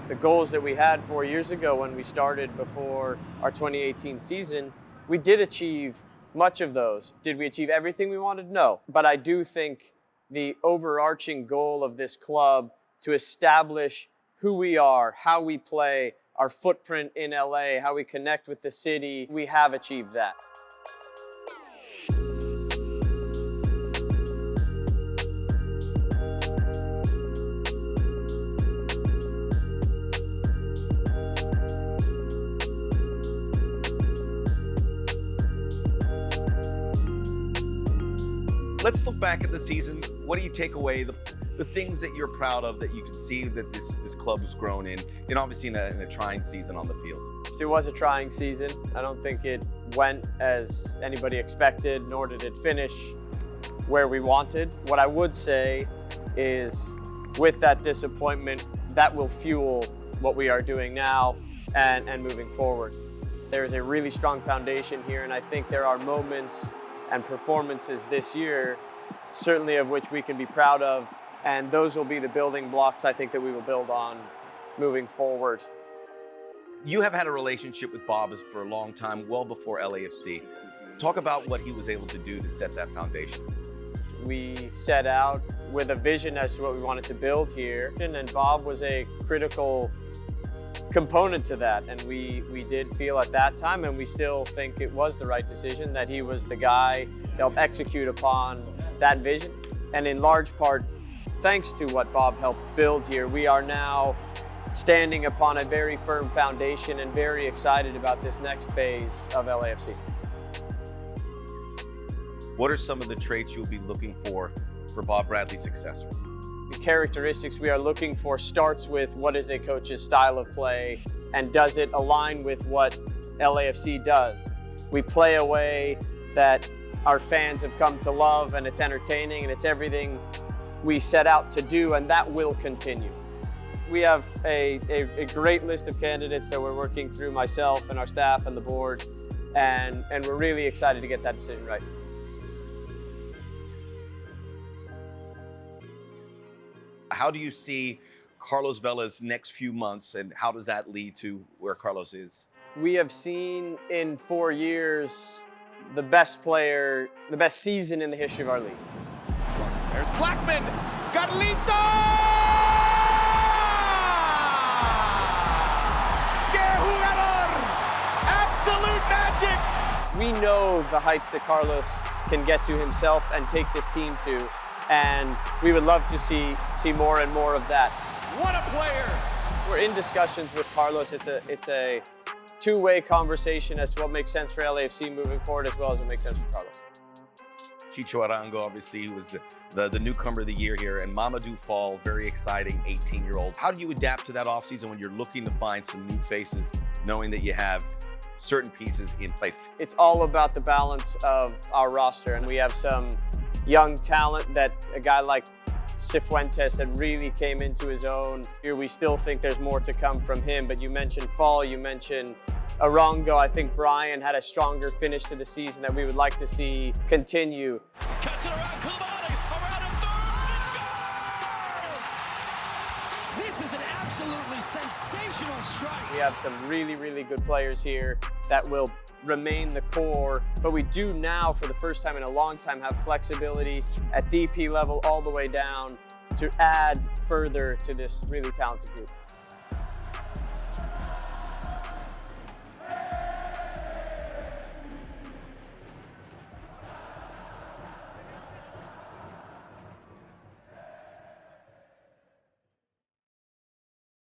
the goals that we had 4 years ago when we started before our 2018 season, we did achieve much of those. Did we achieve everything we wanted? No. But I do think the overarching goal of this club to establish who we are, how we play, our footprint in LA, how we connect with the city, we have achieved that. Let's look back at the season. What do you take away, the things that you're proud of that you can see that this club has grown in, and obviously in a trying season on the field? It was a trying season. I don't think it went as anybody expected, nor did it finish where we wanted. What I would say is with that disappointment, that will fuel what we are doing now and moving forward. There's a really strong foundation here, and I think there are moments and performances this year, certainly of which we can be proud of, and those will be the building blocks I think that we will build on moving forward. You have had a relationship with Bob for a long time, well before LAFC. Talk about what he was able to do to set that foundation. We set out with a vision as to what we wanted to build here, and Bob was a critical component to that, and we did feel at that time, and we still think it was the right decision, that he was the guy to help execute upon that vision. And in large part, thanks to what Bob helped build here, we are now standing upon a very firm foundation and very excited about this next phase of LAFC. What are some of the traits you'll be looking for Bob Bradley's successor? The characteristics we are looking for starts with what is a coach's style of play, and does it align with what LAFC does? We play a way that our fans have come to love, and it's entertaining, and it's everything we set out to do, and that will continue. We have a great list of candidates that we're working through, myself and our staff and the board, and we're really excited to get that decision right. How do you see Carlos Vela's next few months, and how does that lead to where Carlos is? We have seen in 4 years the best player, the best season in the history of our league. There's Blackman, Carlito! ¡Qué jugador! Absolute magic! We know the heights that Carlos can get to himself and take this team to, and we would love to see more and more of that. What a player! We're in discussions with Carlos. It's a two-way conversation as to what makes sense for LAFC moving forward, as well as what makes sense for Carlos. Chicho Arango, obviously, who was the newcomer of the year here, and Mamadou Fall, very exciting 18-year-old. How do you adapt to that offseason when you're looking to find some new faces, knowing that you have certain pieces in place? It's all about the balance of our roster, and we have some young talent that a guy like Cifuentes that really came into his own. Here we still think there's more to come from him, but you mentioned Fall, you mentioned Arango. I think Brian had a stronger finish to the season that we would like to see continue. Cuts it around Kulmani, around a third, and scores! This is an absolutely sensational strike. We have some really, really good players here that will remain the core, but we do now, for the first time in a long time, have flexibility at DP level all the way down to add further to this really talented group.